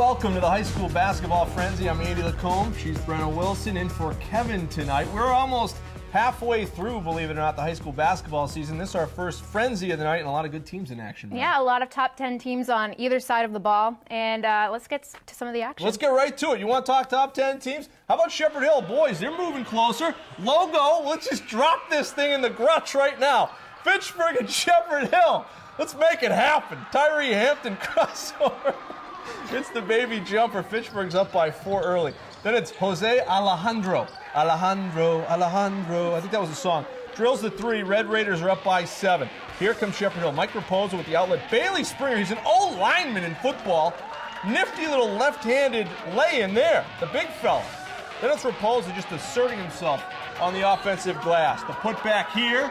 welcome to the High School Basketball Frenzy. I'm Andy Lacombe. She's Brenna Wilson in for Kevin tonight. We're almost halfway through, believe it or not, the high school basketball season. This is our first frenzy of the night and a lot of good teams in action. Yeah, a lot of top 10 teams on either side of the ball. And let's get to some of the action. Let's get right to it. You want to talk top 10 teams? How about Shepherd Hill? Boys, they're moving closer. Logo, let's just drop this thing in the grutch right now. Fitchburg and Shepherd Hill. Let's make it happen. Tyree Hampton crossover. It's the baby jumper. Fitchburg's up by 4 early. Then it's Jose Alejandro. Alejandro. I think that was a song. Drills the 3. Red Raiders are up by 7. Here comes Shepherd Hill. Mike Raposa with the outlet. Bailey Springer, he's an old lineman in football. Nifty little left-handed lay-in there. The big fella. Then it's Raposa just asserting himself on the offensive glass. The putback here,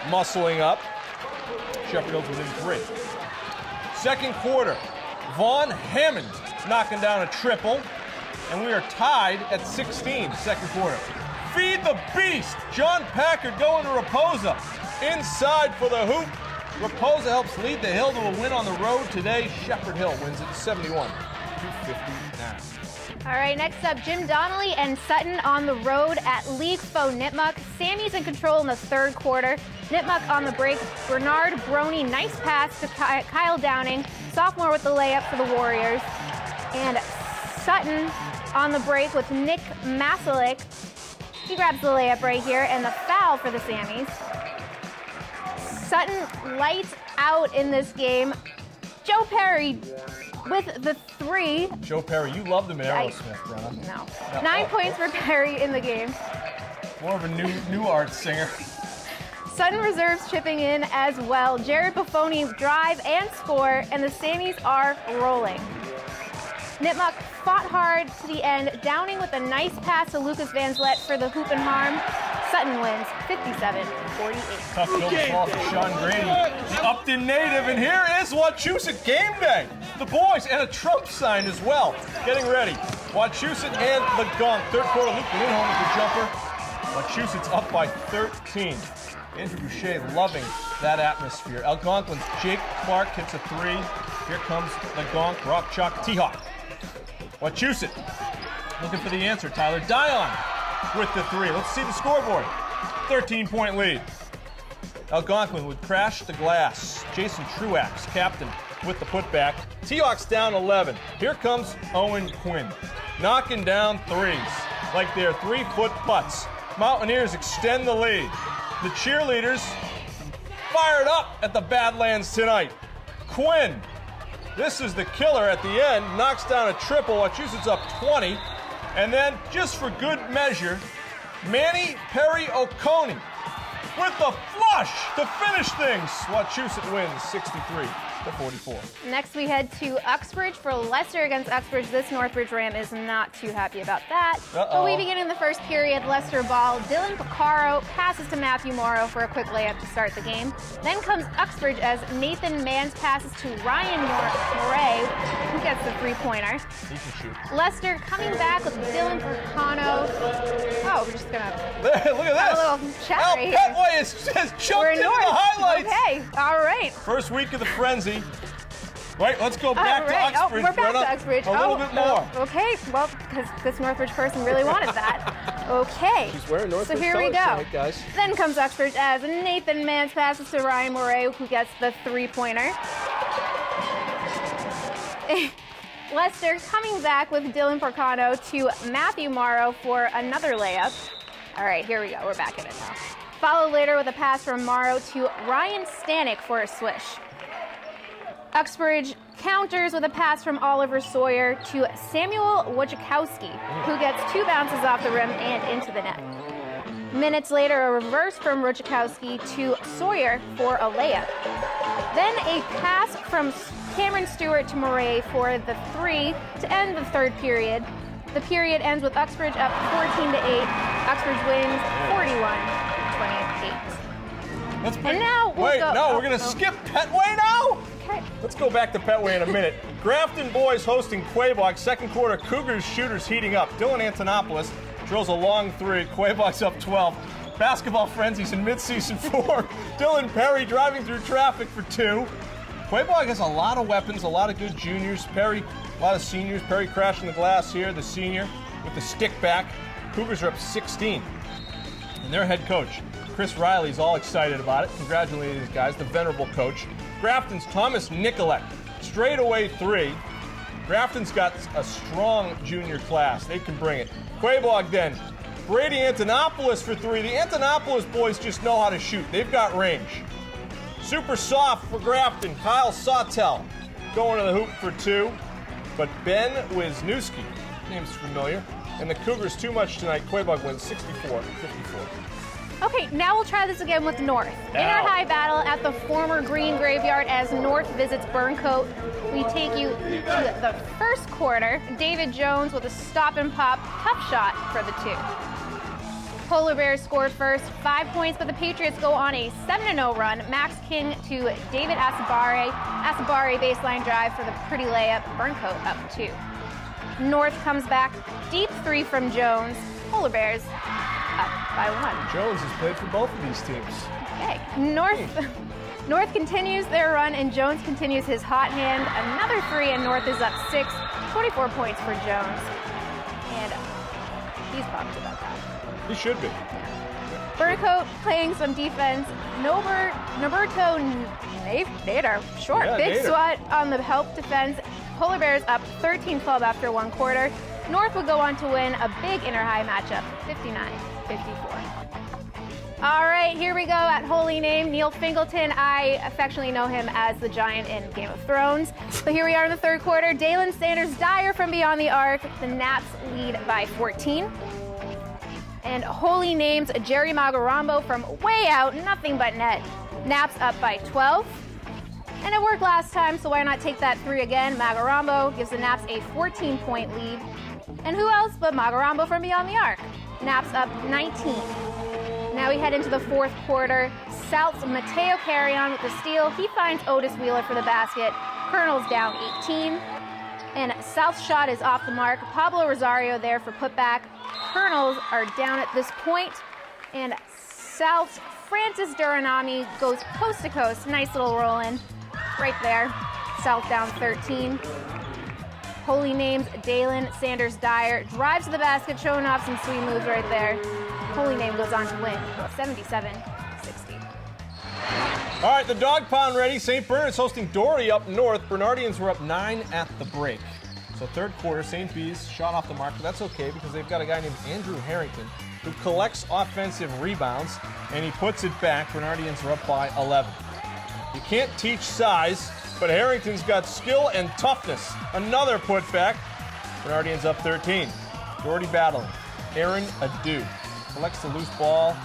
muscling up. Shepherd Hill's within 3. Second quarter, Vaughn Hammond knocking down a triple, and we are tied at 16, second quarter. Feed the beast! John Packard going to Raposa. Inside for the hoop. Raposa helps lead the Hill to a win on the road today. Shepherd Hill wins it 71-59. All right, next up, Jim Donnelly and Sutton on the road at League foe Nipmuc. Sammy's in control in the third quarter. Nipmuc on the break. Bernard Brony, nice pass to Kyle Downing. Sophomore with the layup for the Warriors. And Sutton on the break with Nick Masulik. He grabs the layup right here, and the foul for the Sammies. Sutton lights out in this game. Joe Perry with the 3. Joe Perry, you love them in Aerosmith, Brenna. No. 9 points for Perry in the game. More of a new art singer. Sutton reserves chipping in as well. Jared Buffoni drive and score, and the Sammies are rolling. Nipmuc fought hard to the end, Downing with a nice pass to Lucas Van Zlet for the hoop and harm. Sutton wins 57-48. Tough kill the ball for Sean Grady, the Upton native, and here is Wachusett game day. The boys and a Trump sign as well. Getting ready. Wachusett and the Gunk. Third quarter, Luke Lindholm with the jumper. Wachusett's up by 13. Andrew Boucher loving that atmosphere. Algonquin's Jake Clark hits a 3. Here comes the Gonk, Rock Chalk, T-Hawk. Wachusett looking for the answer. Tyler Dion with the 3. Let's see the scoreboard. 13-point lead. Algonquin would crash the glass. Jason Truax, captain, with the putback. T-Hawks down 11. Here comes Owen Quinn. Knocking down 3s like they're 3-foot putts. Mountaineers extend the lead. The cheerleaders fired up at the Badlands tonight. Quinn, this is the killer at the end, knocks down a triple. Wachusett's up 20. And then, just for good measure, Manny Perry Oconee with the flush to finish things. Wachusett wins 63-44. Next, we head to Uxbridge for Leicester against Uxbridge. This Northbridge Ram is not too happy about that. But we begin in the first period. Leicester ball. Dylan Picaro passes to Matthew Morrow for a quick layup to start the game. Then comes Uxbridge as Nathan Manns passes to Ryan Moray, who gets the 3-pointer. He can shoot. Leicester coming back with Dylan Picano. Oh, we're just gonna Look at this. have a little chat Al right here. Petway has jumped into the highlights. Okay, all right. First week of the frenzy. Right, let's go back to Uxbridge, we're back Brenna. to Uxbridge. A little bit more. Okay, well, because this Northbridge person really wanted that. Okay. She's wearing Northbridge so here we colors go. tonight, guys. Then comes Uxbridge as Nathan Manns passes to Ryan Moray, who gets the 3-pointer. Leicester coming back with Dylan Porcano to Matthew Morrow for another layup. All right, here we go. We're back in it now. Followed later with a pass from Morrow to Ryan Stanek for a swish. Uxbridge counters with a pass from Oliver Sawyer to Samuel Wojciechowski, who gets 2 bounces off the rim and into the net. Minutes later, a reverse from Wojciechowski to Sawyer for a layup. Then a pass from Cameron Stewart to Murray for the 3 to end the third period. The period ends with Uxbridge up 14-8. Uxbridge wins 41-28. And now we're going to skip Petway now? Okay. Let's go back to Petway in a minute. Grafton boys hosting Quabog. Second quarter, Cougars shooters heating up. Dylan Antonopoulos drills a long 3. Quabog's up 12. Basketball frenzies in midseason 4. Dylan Perry driving through traffic for 2. Quabog has a lot of weapons, a lot of good juniors. Perry A lot of seniors. Perry crashing the glass here, the senior with the stick back. Cougars are up 16. And their head coach, Chris Riley's all excited about it. Congratulating these guys, the venerable coach. Grafton's Thomas Nicolette, straightaway 3. Grafton's got a strong junior class. They can bring it. Quabog then. Brady Antonopoulos for 3. The Antonopoulos boys just know how to shoot. They've got range. Super soft for Grafton. Kyle Sawtell going to the hoop for 2. But Ben Wisniewski, name's familiar. And the Cougars too much tonight. Quabog wins 64-54. Okay, now we'll try this again with North. Inter-high battle at the former Green Graveyard as North visits Burncoat. We take you to the first quarter. David Jones with a stop-and-pop tough shot for the 2. Polar Bears scored first, 5 points, but the Patriots go on a 7-0 run. Max King to David Asabare. Asabare baseline drive for the pretty layup. Burncoat up 2. North comes back, deep 3 from Jones. Polar Bears up by 1. Jones has played for both of these teams. Okay, North continues their run, and Jones continues his hot hand. Another 3, and North is up 6. 24 points for Jones. And he's pumped about that. He should be. Yeah. Burncoat playing some defense. Noberto Nader, short, yeah, big Nader. swat on the help defense. Polar Bears up 13-12 after 1 quarter. North would go on to win a big inter-high matchup, 59-54. All right, here we go at Holy Name. Neil Fingleton, I affectionately know him as the Giant in Game of Thrones. But here we are in the third quarter. Dalen Sanders Dyer from beyond the arc. The Naps lead by 14. And Holy Name's Jerry Magarambo from way out, nothing but net. Naps up by 12. And it worked last time, so why not take that 3 again? Magarambo gives the Naps a 14-point lead. And who else but Magarambo from beyond the arc? Naps up 19. Now we head into the fourth quarter. South's Mateo Carrion with the steal. He finds Otis Wheeler for the basket. Colonel's down 18. And South's shot is off the mark. Pablo Rosario there for putback. Colonels are down at this point. And South's Francis Duranami goes coast to coast. Nice little roll in. Right there. South down 13. Holy Name's Dalen Sanders Dyer drives to the basket, showing off some sweet moves right there. Holy Name goes on to win 77-60. All right, the dog pound ready. St. Bernard's hosting Doherty up north. Bernardians were up 9 at the break. So third quarter, St. B's shot off the mark, but that's okay because they've got a guy named Andrew Harrington who collects offensive rebounds, and he puts it back. Bernardians are up by 11. You can't teach size, but Harrington's got skill and toughness. Another putback. Bernardians up 13. Doherty battling. Aaron Adu collects the loose ball,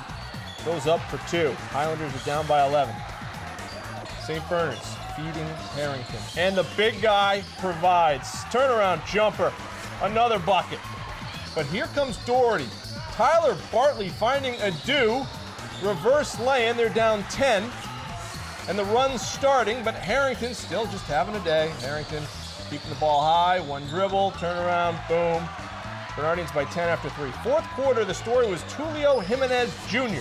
goes up for 2. Highlanders are down by 11. St. Bernard's feeding Harrington. And the big guy provides. Turnaround jumper. Another bucket. But here comes Doherty. Tyler Bartley finding Adu. Reverse lay-in. They're down 10. And the run's starting, but Harrington's still just having a day. Harrington keeping the ball high. One dribble. Turnaround. Boom. Bernardians by 10 after 3. Fourth quarter, the story was Tulio Jimenez Jr.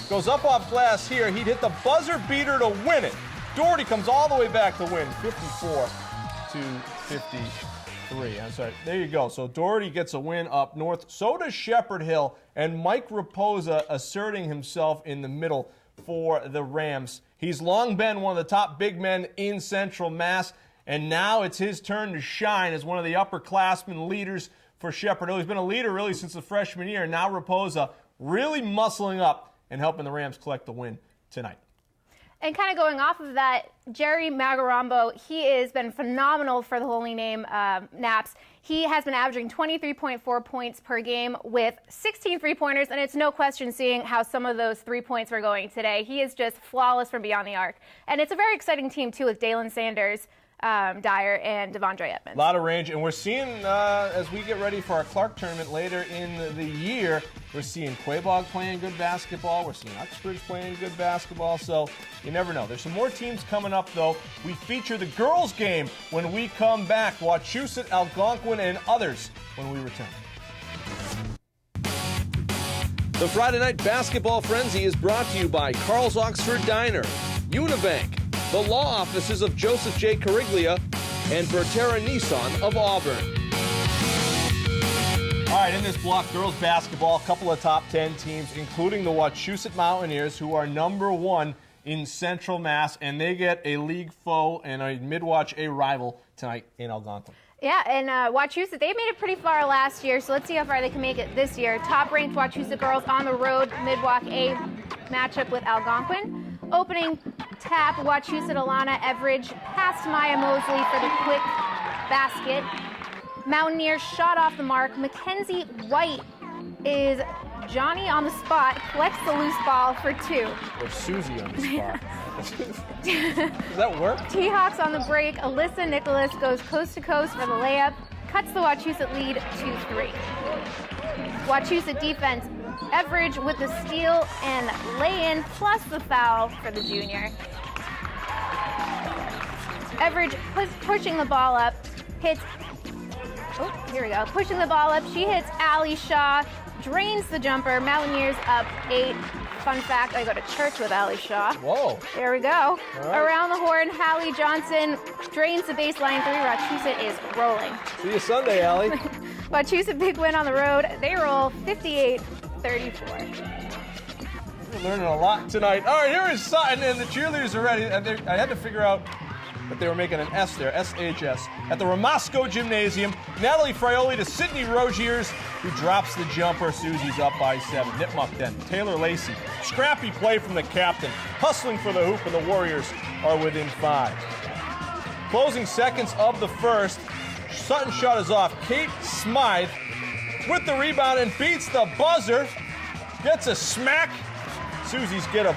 Goes up off glass here. He'd hit the buzzer beater to win it. Doherty comes all the way back to win, 54-53. I'm sorry. There you go. So Doherty gets a win up north. So does Shepherd Hill, and Mike Raposa asserting himself in the middle for the Rams. He's long been one of the top big men in Central Mass, and now it's his turn to shine as one of the upperclassmen leaders for Shepherd Hill. He's been a leader really since the freshman year. Now Raposa really muscling up and helping the Rams collect the win tonight. And kind of going off of that, Jerry Magarambo, he has been phenomenal for the Holy Name Naps. He has been averaging 23.4 points per game with 16 three-pointers, and it's no question seeing how some of those 3 points were going today. He is just flawless from beyond the arc. And it's a very exciting team, too, with Dalen Sanders, Dyer, and Devondre Edmonds. A lot of range, and we're seeing, as we get ready for our Clark tournament later in the year, we're seeing Quabog playing good basketball. We're seeing Uxbridge playing good basketball, so you never know. There's some more teams coming up, though. We feature the girls' game when we come back. Wachusett, Algonquin, and others when we return. The Friday Night Basketball Frenzy is brought to you by Carl's Oxford Diner, Unibank, the law offices of Joseph J. Cariglia, and Berterra Nissan of Auburn. All right, in this block, girls basketball, a couple of top 10 teams, including the Wachusett Mountaineers, who are #1 in Central Mass, and they get a league foe and a Midwatch A rival tonight in Algonquin. Yeah, and Wachusett, they made it pretty far last year, so let's see how far they can make it this year. Top-ranked Wachusett girls on the road, Midwalk A matchup with Algonquin. Opening tap, Wachusett Alana Everidge past Maya Mosley for the quick basket. Mountaineers shot off the mark. Mackenzie White is Johnny on the spot, collects the loose ball for 2. Or Susie on the spot. Does that work? T-Hawks on the break. Alyssa Nicholas goes coast to coast for the layup, cuts the Wachusett lead to 3. Wachusett defense, Everidge with the steal and lay-in plus the foul for the junior. Everidge pushing the ball up, hits. Oh, here we go. Pushing the ball up. She hits Allie Shaw, drains the jumper. Mountaineers up 8. Fun fact, I go to church with Allie Shaw. Whoa. There we go. Right. Around the horn, Hallie Johnson drains the baseline 3. Wachusett is rolling. See you Sunday, Allie. Wachusett big win on the road. They roll 58-34. We're learning a lot tonight. All right, here is Sutton, and the cheerleaders are ready. And I had to figure out that they were making an S there, S-H-S. At the Ramasco Gymnasium, Natalie Frioli to Sydney Rogiers, who drops the jumper. Susie's up by 7. Nipmuc then, Taylor Lacey. Scrappy play from the captain, hustling for the hoop, and the Warriors are within 5. Closing seconds of the first, Sutton's shot is off. Kate Smythe with the rebound and beats the buzzer. Gets a smack. Susie's get a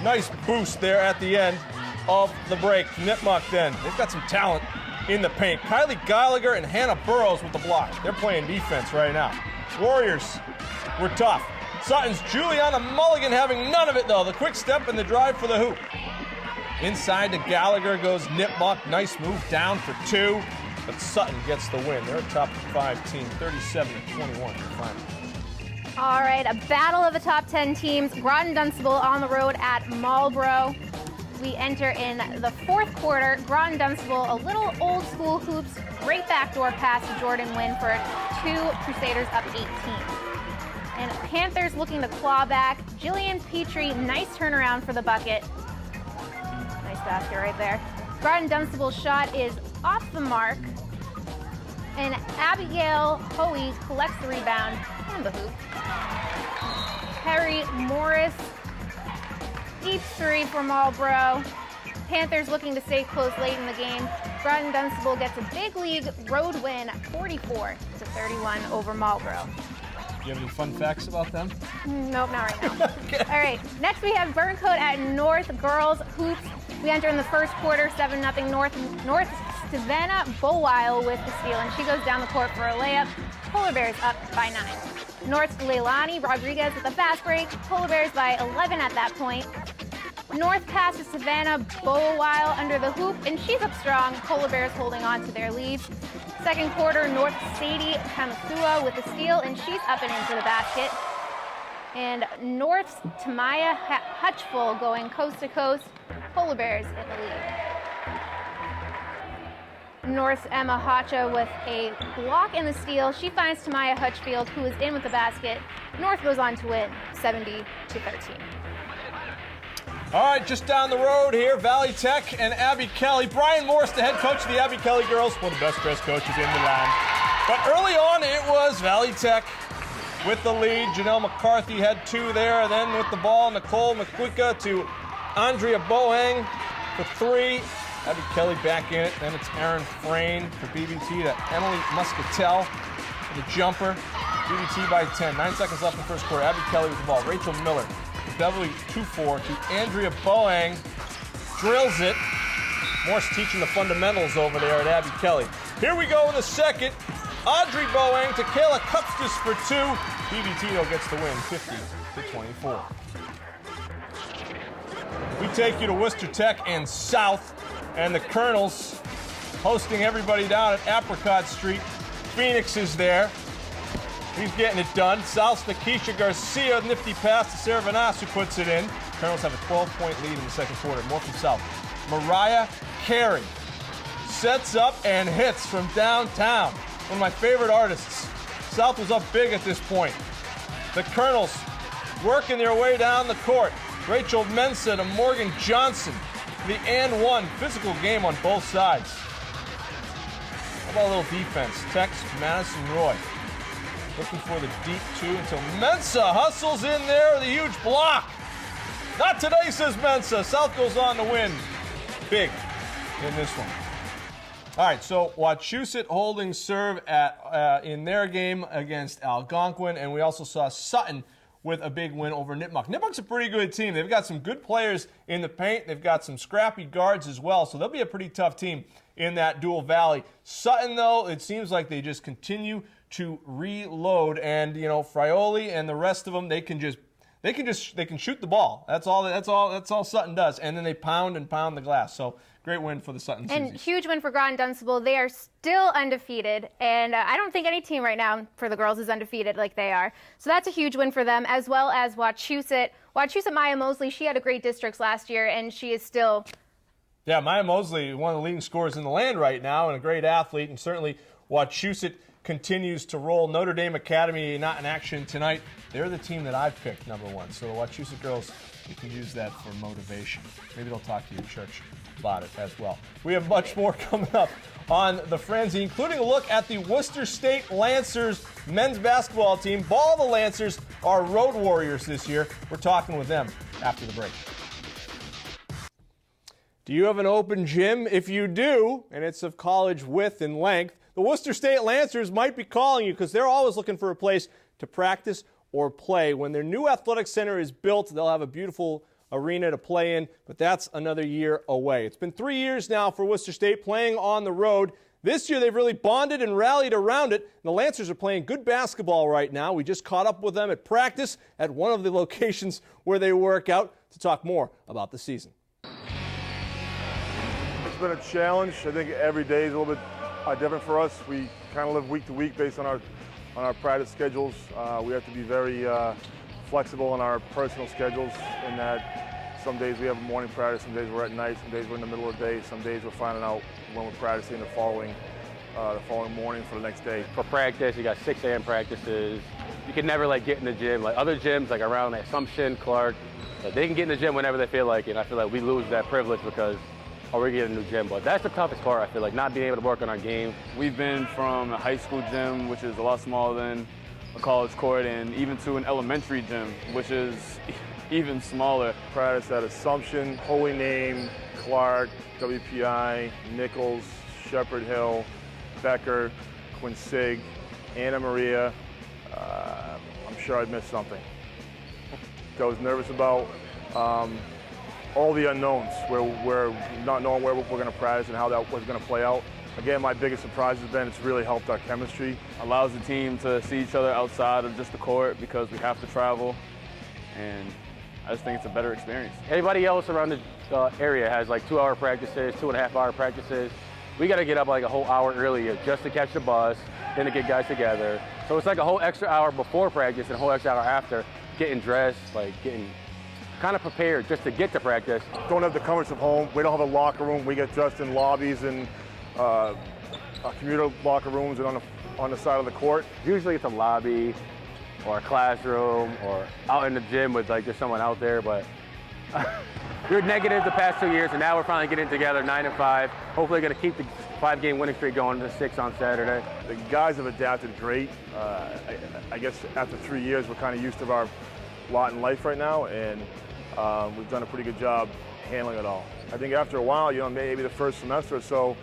nice boost there at the end of the break. Nipmuc then. They've got some talent in the paint. Kylie Gallagher and Hannah Burrows with the block. They're playing defense right now. Warriors were tough. Sutton's Juliana Mulligan having none of it, though. The quick step and the drive for the hoop. Inside to Gallagher goes Nipmuc. Nice move down for 2. But Sutton gets the win. They're a top 5 team, 37-21 in the final. All right, a battle of the top 10 teams. Groton Dunstable on the road at Marlborough. We enter in the 4th quarter. Groton Dunstable, a little old school hoops. Great backdoor pass to Jordan Wynn for 2. Crusaders up 18. And Panthers looking to claw back. Jillian Petrie, nice turnaround for the bucket. Nice basket right there. Groton Dunstable's shot is off the mark. And Abigail Hoey collects the rebound and the hoop. Perry Morris, deep 3 for Marlborough. Panthers looking to stay close late in the game. Groton Dunstable gets a big league road win, 44-31 over Marlborough. Do you have any fun facts about them? Nope, not right now. Okay. All right, next we have Burncoat at North Girls Hoops. We enter in the 1st quarter, 7-0 North Savannah Bowile with the steal, and she goes down the court for a layup. Polar Bears up by 9. North's Leilani Rodriguez with a fast break. Polar Bears by 11 at that point. North passes Savannah Bowile under the hoop, and she's up strong. Polar Bears holding on to their lead. 2nd quarter, North Sadie Kamasua with the steal, and she's up and into the basket. And North's Tamaya Hutchful going coast to coast. Polar Bears in the lead. North's Emma Hacha with a block and the steal. She finds Tamaya Hutchfield, who is in with the basket. North goes on to win 70-13. All right, just down the road here, Valley Tech and Abby Kelly. Brian Morris, the head coach of the Abby Kelly girls, one of the best dressed coaches in the land. But early on, it was Valley Tech with the lead. Janelle McCarthy had 2 there. Then with the ball, Nicole McQuicka to Andrea Bohang for 3. Abby Kelly back in it. Then it's Aaron Frayne for BBT to Emily Muscatel for the jumper. BBT by 10. 9 seconds left in the 1st quarter. Abby Kelly with the ball. Rachel Miller to Beverly 2-4 to Andrea Bohang. Drills it. Morse teaching the fundamentals over there at Abby Kelly. Here we go in the 2nd. Audrey Bohang to Kayla Cupstis for 2. BBT though gets the win, 50-24. We take you to Worcester Tech and South, and the Colonels hosting everybody down at Apricot Street. Phoenix is there. He's getting it done. South's Nikisha Garcia, nifty pass to Sarah Vanas, who puts it in. Colonels have a 12-point lead in the 2nd quarter. More from South. Mariah Carey sets up and hits from downtown. One of my favorite artists. South was up big at this point. The Colonels working their way down the court. Rachel Mensah to Morgan Johnson. The and one. Physical game on both sides. How about a little defense? Tex, Madison Roy. Looking for the deep two until Mensah hustles in there with a huge block. Not today, says Mensah. South goes on to win big in this one. All right, so Wachusett holding serve in their game against Algonquin, and we also saw Sutton with a big win over Nipmuc. Nipmuc's a pretty good team. They've got some good players in the paint. They've got some scrappy guards as well, so they'll be a pretty tough team in that Dual Valley. Sutton, though, it seems like they just continue to reload, and Frioli and the rest of them, they can shoot the ball. That's all Sutton does, and then they pound the glass. So great win for the Sutton Susies. And huge win for Groton Dunstable. They are still undefeated, and I don't think any team right now for the girls is undefeated like they are. So that's a huge win for them, as well as Wachusett. Maya Mosley, she had a great districts last year, and she is still. Yeah, Maya Mosley, one of the leading scorers in the land right now, and a great athlete, and certainly Wachusett continues to roll. Notre Dame Academy not in action tonight. They're the team that I've picked #1. So the Wachusett girls, you can use that for motivation. Maybe they'll talk to you at church about it as well. We have much more coming up on the Frenzy, including a look at the Worcester State Lancers men's basketball team. All the Lancers are road warriors this year. We're talking with them after the break. Do you have an open gym? If you do, and it's of college width and length, the Worcester State Lancers might be calling you because they're always looking for a place to practice or play. When their new athletic center is built, they'll have a beautiful arena to play in, but that's another year away. It's been 3 years now for Worcester State playing on the road. This year they've really bonded and rallied around it. The Lancers are playing good basketball right now. We just caught up with them at practice at one of the locations where they work out to talk more about the season. It's been a challenge. I think every day is a little bit different for us. We kind of live week to week based on our practice schedules. We have to be very flexible in our personal schedules in that some days we have a morning practice, some days we're at night, some days we're in the middle of the day, some days we're finding out when we're practicing the following morning for the next day. For practice, you got 6 a.m. practices. You can never get in the gym. Like other gyms, like around Assumption, Clark, they can get in the gym whenever they feel like it. And I feel like we lose that privilege because we're getting a new gym. But that's the toughest part, I feel like, not being able to work on our game. We've been from a high school gym, which is a lot smaller than a college court, and even to an elementary gym, which is even smaller. Practice at Assumption, Holy Name, Clark, WPI, Nichols, Shepherd Hill, Becker, Quincy, Anna Maria. I'm sure I'd missed something. I was nervous about all the unknowns, where we're not knowing where we're going to practice and how that was going to play out. Again, my biggest surprise has been it's really helped our chemistry. Allows the team to see each other outside of just the court because we have to travel, and I just think it's a better experience. Everybody else around the area has 2-hour practices, 2.5-hour practices. We got to get up a whole hour earlier just to catch the bus, then to get guys together. So it's a whole extra hour before practice and a whole extra hour after, getting dressed, getting kind of prepared just to get to practice. Don't have the comforts of home. We don't have a locker room. We get dressed in lobbies and commuter locker rooms and on the side of the court. Usually it's a lobby or a classroom or out in the gym with there's someone out there, but we were negative the past 2 years, and now we're finally getting together 9-5. Hopefully going to keep the 5-game winning streak going to 6 on Saturday. The guys have adapted great. I guess after 3 years, we're kind of used to our lot in life right now, and we've done a pretty good job handling it all. I think after a while, maybe the first semester or so,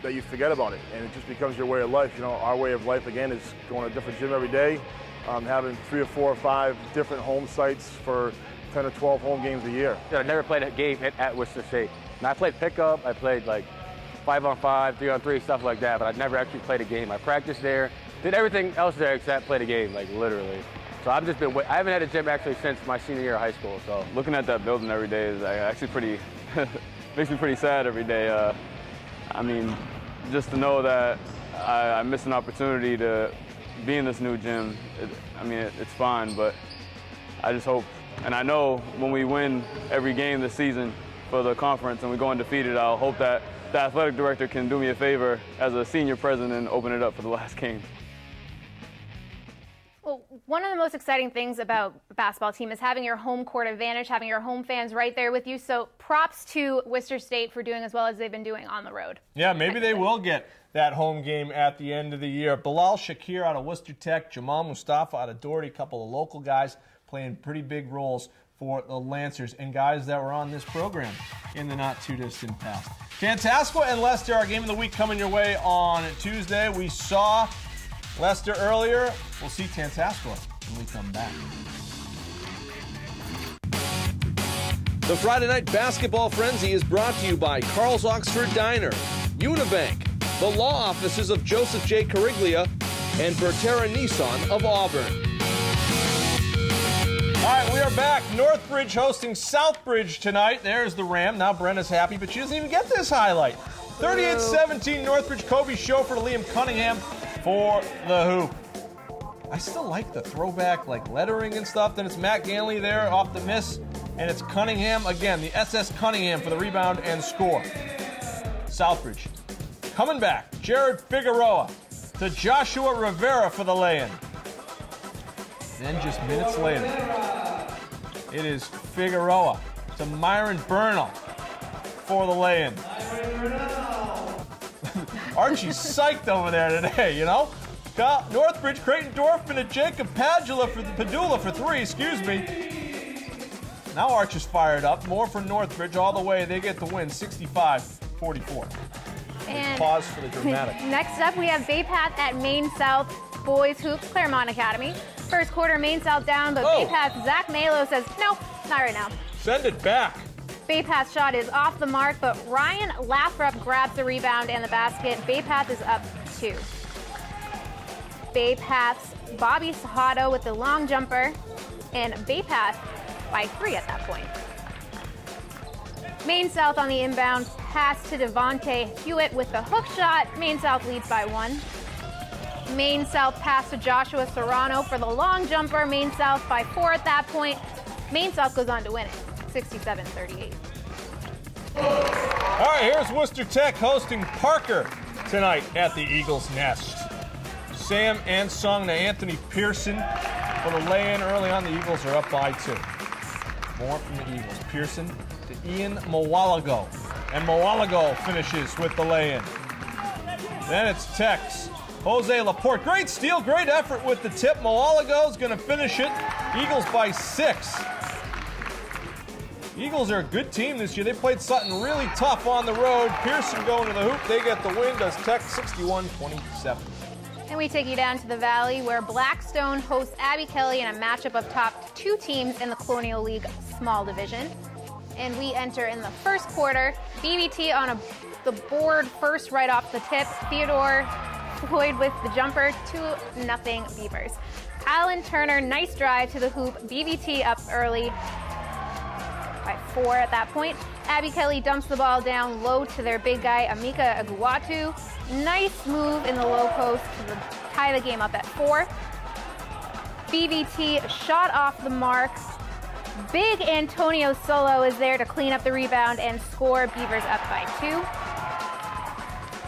that you forget about it, and it just becomes your way of life. Our way of life, again, is going to a different gym every day, having 3 or 4 or 5 different home sites for 10 or 12 home games a year. I never played a game at Worcester State. And I played pickup, I played 5-on-5, 3-on-3, stuff like that, but I never actually played a game. I practiced there, did everything else there except played a game, literally. So I haven't had a gym actually since my senior year of high school. So looking at that building every day is actually pretty, makes me pretty sad every day. Just to know that I missed an opportunity to be in this new gym, it's fine, but I just hope, and I know when we win every game this season, for the conference and we go undefeated, I'll hope that the athletic director can do me a favor as a senior president and open it up for the last game. Well, one of the most exciting things about a basketball team is having your home court advantage, having your home fans right there with you. So props to Worcester State for doing as well as they've been doing on the road. Yeah, maybe they will get that home game at the end of the year. Bilal Shakir out of Worcester Tech, Jamal Mustafa out of Doherty, a couple of local guys playing pretty big roles for the Lancers and guys that were on this program in the not-too-distant past. Tantascwa and Leicester, our game of the week coming your way on Tuesday. We saw Leicester earlier. We'll see Tantascwa when we come back. The Friday Night Basketball Frenzy is brought to you by Carl's Oxford Diner, Unibank, the law offices of Joseph J. Cariglia, and Berterra Nissan of Auburn. All right, we are back. Northbridge hosting Southbridge tonight. There's the Ram. Now Brenna's happy, but she doesn't even get this highlight. 38-17 Northbridge. Kobe Schofer to Liam Cunningham for the hoop. I still like the throwback lettering and stuff. Then it's Matt Ganley there off the miss, and it's Cunningham again, the SS Cunningham for the rebound and score. Southbridge coming back. Jared Figueroa to Joshua Rivera for the lay-in. Then just minutes later, it is Figueroa to Myron Burnell for the lay-in. Archie's psyched over there today, you know? Northbridge, Creighton Dorfman, and Jacob Padula for three, excuse me. Now Arch is fired up. More for Northbridge all the way. They get the win, 65-44. And pause for the dramatic. Next up, we have Bay Path at Maine South Boys Hoops, Claremont Academy. First quarter, Maine South down, but Bay Path Zach Malo says, no, not right now. Send it back. Bay Path's shot is off the mark, but Ryan Lathrop grabs the rebound and the basket. Bay Path is up 2. Bay Path's Bobby Sahato with the long jumper, and Bay Path by 3 at that point. Maine South on the inbound, pass to Devontae Hewitt with the hook shot. Maine South leads by 1. Maine South pass to Joshua Serrano for the long jumper. Maine South by 4 at that point. Maine South goes on to win it, 67-38. All right, here's Worcester Tech hosting Parker tonight at the Eagles' Nest. Sam Ansung to Anthony Pearson for the lay-in early on. The Eagles are up by 2. More from the Eagles. Pearson to Ian Mawalago. And Mawalago finishes with the lay-in. Then it's Tech's Jose Laporte. Great steal, great effort with the tip. Mawalago's going to finish it. Eagles by 6. Eagles are a good team this year. They played Sutton really tough on the road. Pearson going to the hoop. They get the win. Does Tech 61-27. And we take you down to the Valley, where Blackstone hosts Abbey Kelly in a matchup of top 2 teams in the Colonial League Small Division. And we enter in the first quarter. BBT on the board first right off the tip. Theodore Floyd with the jumper, 2-0 Beavers. Alan Turner, nice drive to the hoop. BBT up early by 4 at that point. Abbey Kelly dumps the ball down low to their big guy, Amika Aguatu. Nice move in the low post to tie the game up at 4. BBT shot off the mark. Big Antonio Solo is there to clean up the rebound and score. Beavers up by 2.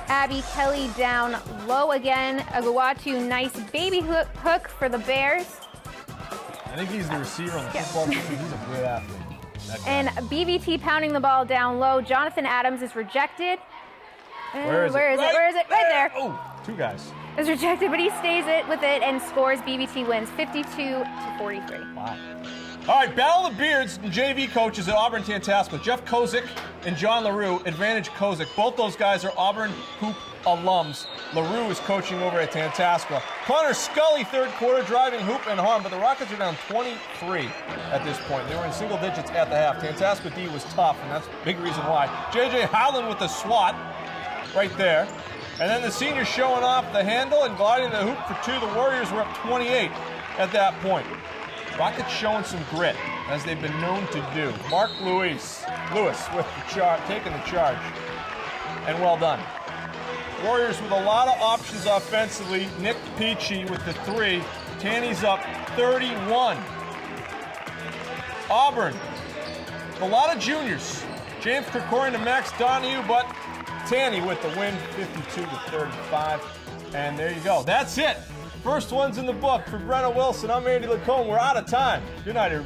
Abbey Kelly down low again. Aguatu, nice baby hook for the Bears. I think he's the receiver on the football team. He's a great athlete. And BBT pounding the ball down low. Jonathan Adams is rejected. Where is it? Right there. Oh, 2 guys. Is rejected, but he stays with it and scores. BBT wins 52-43. Wow. All right, Battle of the Beards and JV coaches at Auburn Tantascwa. Jeff Kozik and John LaRue. Advantage Kozik. Both those guys are Auburn hoop alums. LaRue is coaching over at Tantascwa. Connor Scully, third quarter, driving hoop and harm, but the Rockets are down 23 at this point. They were in single digits at the half. Tantascwa D was tough, and that's a big reason why. J.J. Howland with the swat right there. And then the seniors showing off the handle and gliding the hoop for 2. The Warriors were up 28 at that point. Rockets showing some grit, as they've been known to do. Mark Lewis with the taking the charge. And well done. Warriors with a lot of options offensively. Nick Peachy with the 3. Tanny's up 31. Auburn, a lot of juniors. James Krikorian to Max Donahue, but Tanny with the win, 52-35. And there you go. That's it. First one's in the book for Brenna Wilson. I'm Andy Lacombe. We're out of time. Good night, everybody.